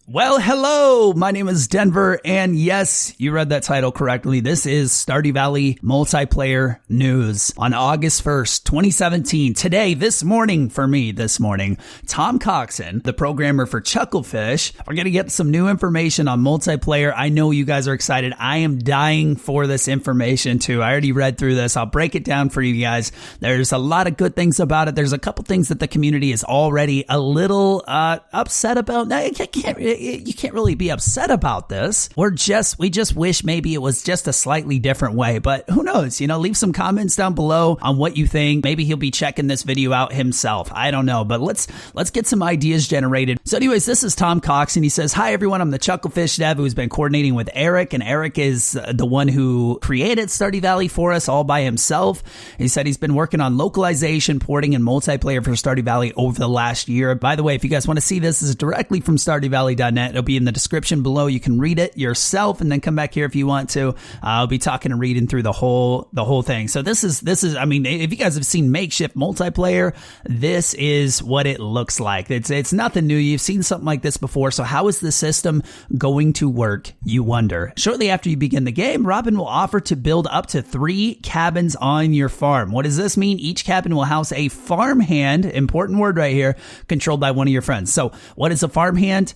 Well, hello, my name is Denver, and yes, you read that title correctly. This is Stardew Valley multiplayer news on August 1st, 2017. Today, this morning, Tom Coxon, the programmer for Chucklefish, we're going to get some new information on multiplayer. I know you guys are excited. I am dying for this information too. I already read through this. I'll break it down for you guys. There's a lot of good things about it. There's a couple things that the community is already a little upset about. Now, you can't really be upset about this. We just wish maybe it was just a slightly different way, but who knows? Leave some comments down below on what you think. Maybe he'll be checking this video out himself. I don't know, but let's get some ideas generated. So anyways, this is Tom Coxon. He says, "Hi everyone, I'm the Chucklefish dev who's been coordinating with Eric, and Eric is the one who created Stardew Valley for us all by himself. He said he's been working on localization, porting, and multiplayer for Stardew Valley over the last year. By the way, if you guys want to see this is directly from StardewValley.net. It'll be in the description below. You can read it yourself and then come back here if you want to. I'll be talking and reading through the whole thing. So this is, I mean, if you guys have seen makeshift multiplayer, this is what it looks like. It's nothing new. You've seen something like this before. So how is the system going to work, you wonder? Shortly after you begin the game, Robin will offer to build up to 3 cabins on your farm. What does this mean? Each cabin will house a farmhand, important word right here, controlled by one of your friends. So what is a farmhand?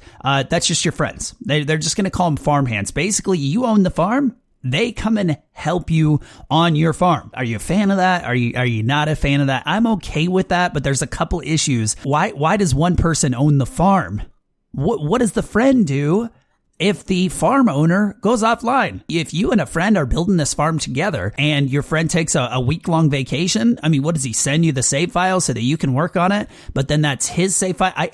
That's just your friends. They're just going to call them farmhands. Basically, you own the farm. They come and help you on your farm. Are you a fan of that? Are you not a fan of that? I'm okay with that, but there's a couple issues. Why does one person own the farm? What does the friend do if the farm owner goes offline? If you and a friend are building this farm together and your friend takes a week-long vacation, I mean, what does he send you the save file so that you can work on it? But then that's his save file.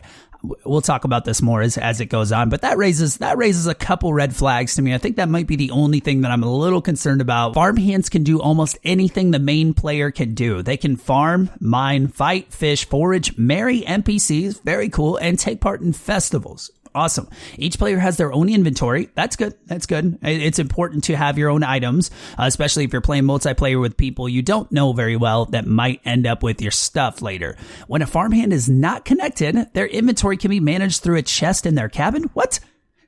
We'll talk about this more as it goes on, but that raises a couple red flags to me. I think that might be the only thing that I'm a little concerned about. Farmhands can do almost anything the main player can do. They can farm, mine, fight, fish, forage, marry NPCs, very cool, and take part in festivals. Awesome. Each player has their own inventory. That's good. It's important to have your own items, especially if you're playing multiplayer with people you don't know very well that might end up with your stuff later. When a farmhand is not connected, their inventory can be managed through a chest in their cabin. What?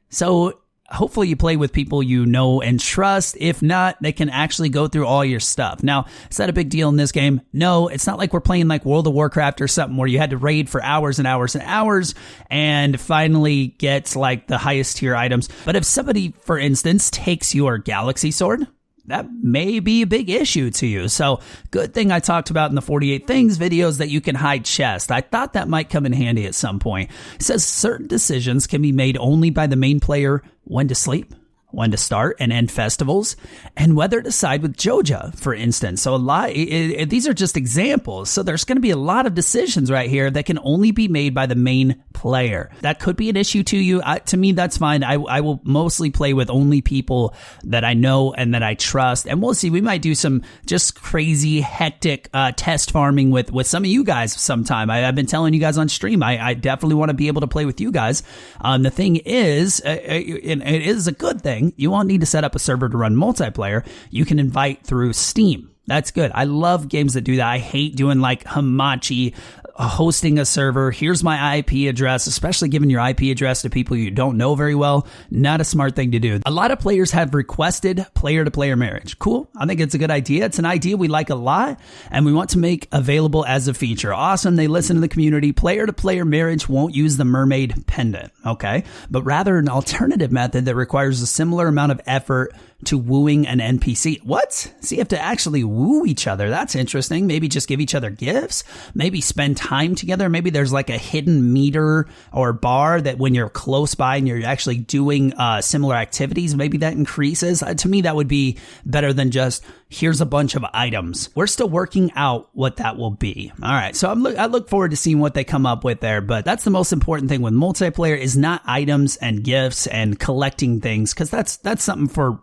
So hopefully you play with people you know and trust. If not, they can actually go through all your stuff. Now, is that a big deal in this game? No, it's not like we're playing like World of Warcraft or something where you had to raid for hours and hours and hours and finally get like the highest tier items. But if somebody, for instance, takes your galaxy sword, that may be a big issue to you. So good thing I talked about in the 48 Things videos that you can hide chests. I thought that might come in handy at some point. It says certain decisions can be made only by the main player: when to sleep, when to start and end festivals, and whether to side with Joja, for instance. So these are just examples. So there's going to be a lot of decisions right here that can only be made by the main player. That could be an issue to you. To me, that's fine. I will mostly play with only people that I know and that I trust. And we'll see. We might do some just crazy, hectic test farming with some of you guys sometime. I've been telling you guys on stream, I definitely want to be able to play with you guys. The thing is, it is a good thing. You won't need to set up a server to run multiplayer. You can invite through Steam. That's good. I love games that do that. I hate doing like Hamachi, hosting a server. Here's my IP address, especially giving your IP address to people you don't know very well. Not a smart thing to do. A lot of players have requested player-to-player marriage. Cool. I think it's a good idea. It's an idea we like a lot, and we want to make available as a feature. Awesome. They listen to the community. Player-to-player marriage won't use the mermaid pendant, okay? But rather an alternative method that requires a similar amount of effort to wooing an NPC. What? So you have to actually woo each other. That's interesting. Maybe just give each other gifts. Maybe spend time together. Maybe there's like a hidden meter or bar that when you're close by and you're actually doing similar activities, maybe that increases. To me, that would be better than just here's a bunch of items. We're still working out what that will be. All right. So I look forward to seeing what they come up with there. But that's the most important thing with multiplayer is not items and gifts and collecting things, because that's something for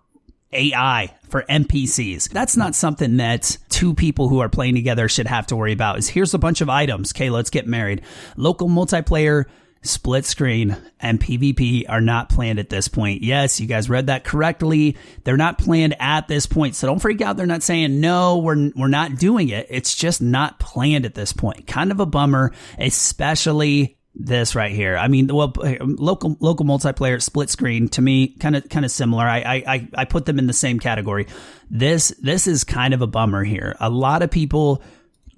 AI, for NPCs. That's not something that two people who are playing together should have to worry about. Is here's a bunch of items. Okay, let's get married. Local multiplayer, split screen, and PvP are not planned at this point. Yes, you guys read that correctly. They're not planned at this point. So don't freak out. They're not saying, no, we're not doing it. It's just not planned at this point. Kind of a bummer, especially this right here. I mean, well, local multiplayer split screen to me kind of similar. I put them in the same category. This is kind of a bummer here. A lot of people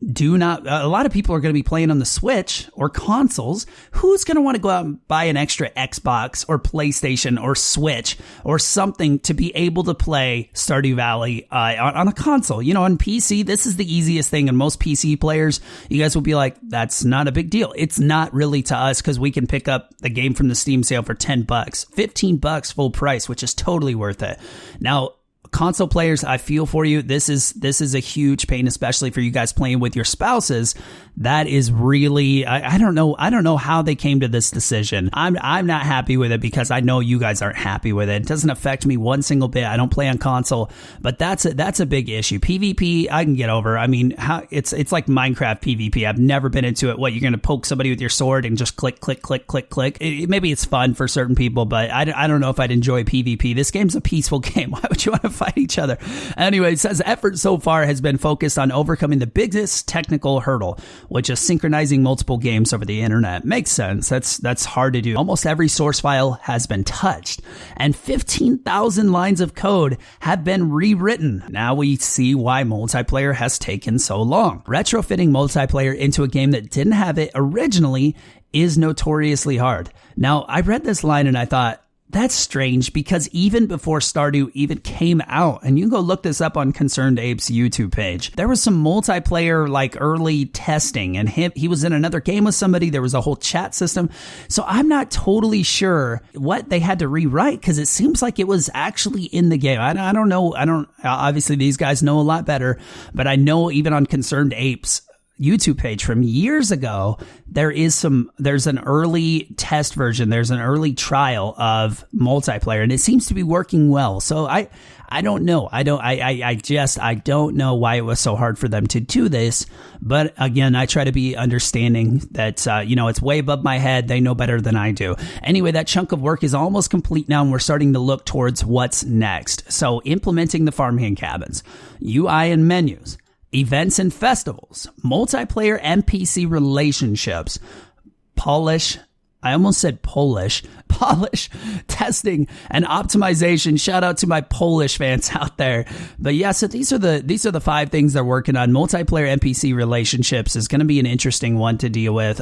are going to be playing on the Switch or consoles. Who's going to want to go out and buy an extra Xbox or PlayStation or Switch or something to be able to play Stardew Valley on a console? You know, on PC, this is the easiest thing. And most PC players, you guys will be like, that's not a big deal. It's not really to us because we can pick up the game from the Steam sale for $10, $15 full price, which is totally worth it. Now, console players, I feel for you. This is a huge pain, especially for you guys playing with your spouses. That is really, I don't know how they came to this decision. I'm not happy with it because I know you guys aren't happy with it. It doesn't affect me one single bit. I don't play on console, but that's a big issue. PvP, I can get over. I mean, it's like Minecraft PvP. I've never been into it. What, you're going to poke somebody with your sword and just click, click, click, click, click. Maybe it's fun for certain people, but I don't know if I'd enjoy PvP. This game's a peaceful game. Why would you want to fight each other? Anyway, it says effort so far has been focused on overcoming the biggest technical hurdle, which is synchronizing multiple games over the internet. Makes sense. That's hard to do. Almost every source file has been touched, and 15,000 lines of code have been rewritten. Now we see why multiplayer has taken so long. Retrofitting multiplayer into a game that didn't have it originally is notoriously hard. Now, I read this line and I thought, that's strange, because even before Stardew even came out, and you can go look this up on Concerned Ape's YouTube page, there was some multiplayer like early testing, and he was in another game with somebody. There was a whole chat system. So I'm not totally sure what they had to rewrite, because it seems like it was actually in the game. I don't know. Obviously these guys know a lot better, but I know even on Concerned Ape's YouTube page from years ago, there's an early test version. There's an early trial of multiplayer, and it seems to be working well. So I don't know. I don't know why it was so hard for them to do this. But again, I try to be understanding that, it's way above my head. They know better than I do. Anyway, that chunk of work is almost complete now, and we're starting to look towards what's next. So implementing the farmhand cabins, UI and menus, events and festivals, multiplayer NPC relationships, polish, testing, and optimization. Shout out to my Polish fans out there. But yeah, so these are the 5 things they're working on. Multiplayer NPC relationships is going to be an interesting one to deal with.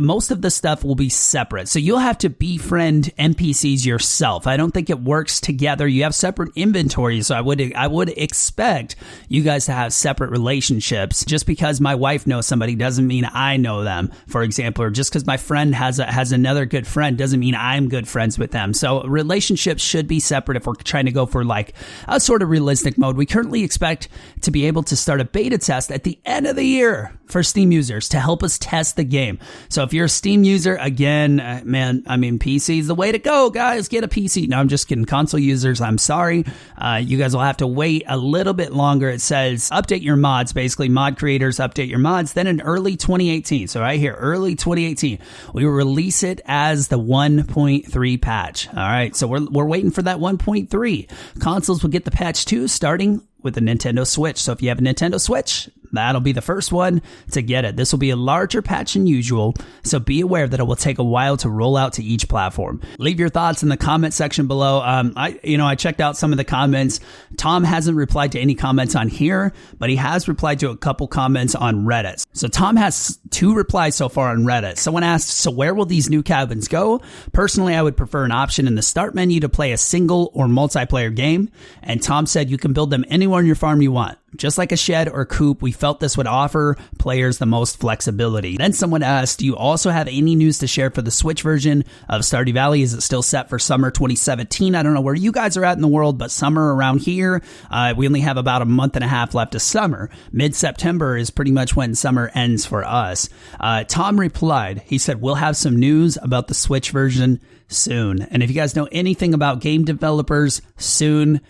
Most of the stuff will be separate, so you'll have to befriend NPCs yourself. I don't think it works together. You have separate inventories, so I would expect you guys to have separate relationships. Just because my wife knows somebody doesn't mean I know them, for example, or just because my friend has another good friend doesn't mean I'm good friends with them. So relationships should be separate if we're trying to go for like a sort of realistic mode. We currently expect to be able to start a beta test at the end of the year for Steam users to help us test the game. So if you're a Steam user, again, PC is the way to go, guys. Get a PC. No, I'm just kidding. Console users, I'm sorry. You guys will have to wait a little bit longer. It says update your mods, basically mod creators, update your mods. Then in early 2018, so right here, early 2018, we will release it as the 1.3 patch. All right, so we're waiting for that 1.3. Consoles will get the patch 2 starting with the Nintendo Switch. So if you have a Nintendo Switch, that'll be the first one to get it. This will be a larger patch than usual, so be aware that it will take a while to roll out to each platform. Leave your thoughts in the comment section below. I checked out some of the comments. Tom hasn't replied to any comments on here, but he has replied to a couple comments on Reddit. So Tom has 2 replies so far on Reddit. Someone asked, so where will these new cabins go? Personally, I would prefer an option in the start menu to play a single or multiplayer game. And Tom said you can build them anywhere on your farm you want. Just like a shed or coop, we felt this would offer players the most flexibility. Then someone asked, do you also have any news to share for the Switch version of Stardew Valley? Is it still set for summer 2017? I don't know where you guys are at in the world, but summer around here, we only have about a month and a half left of summer. Mid-September is pretty much when summer ends for us. Tom replied, he said, we'll have some news about the Switch version soon. And if you guys know anything about game developers, soon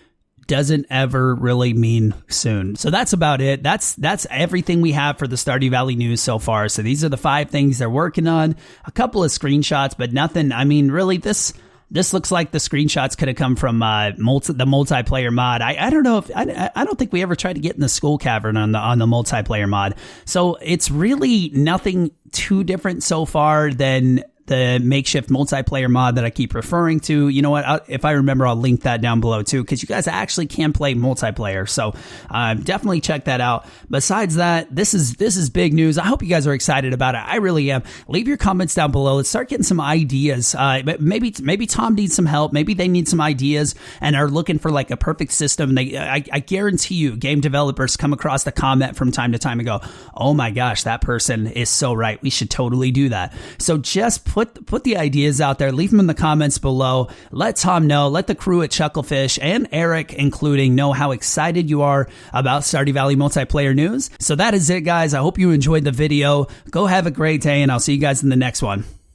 doesn't ever really mean soon. So that's about it. That's everything we have for the Stardew Valley news so far. So these are the 5 things they're working on. A couple of screenshots, but nothing. I mean, really, this This looks like the screenshots could have come from the multiplayer mod. I don't know if I don't think we ever tried to get in the skull cavern on the multiplayer mod. So it's really nothing too different so far than the makeshift multiplayer mod that I keep referring to. You know what? If I remember, I'll link that down below too, because you guys actually can play multiplayer. So definitely check that out. Besides that, this is big news. I hope you guys are excited about it. I really am. Leave your comments down below. Let's start getting some ideas. Maybe Tom needs some help. Maybe they need some ideas and are looking for like a perfect system. I guarantee you, game developers come across the comment from time to time and go, "Oh my gosh, that person is so right. We should totally do that." So just put the ideas out there. Leave them in the comments below. Let Tom know. Let the crew at Chucklefish and Eric, including, know how excited you are about Stardew Valley multiplayer news. So that is it, guys. I hope you enjoyed the video. Go have a great day, and I'll see you guys in the next one.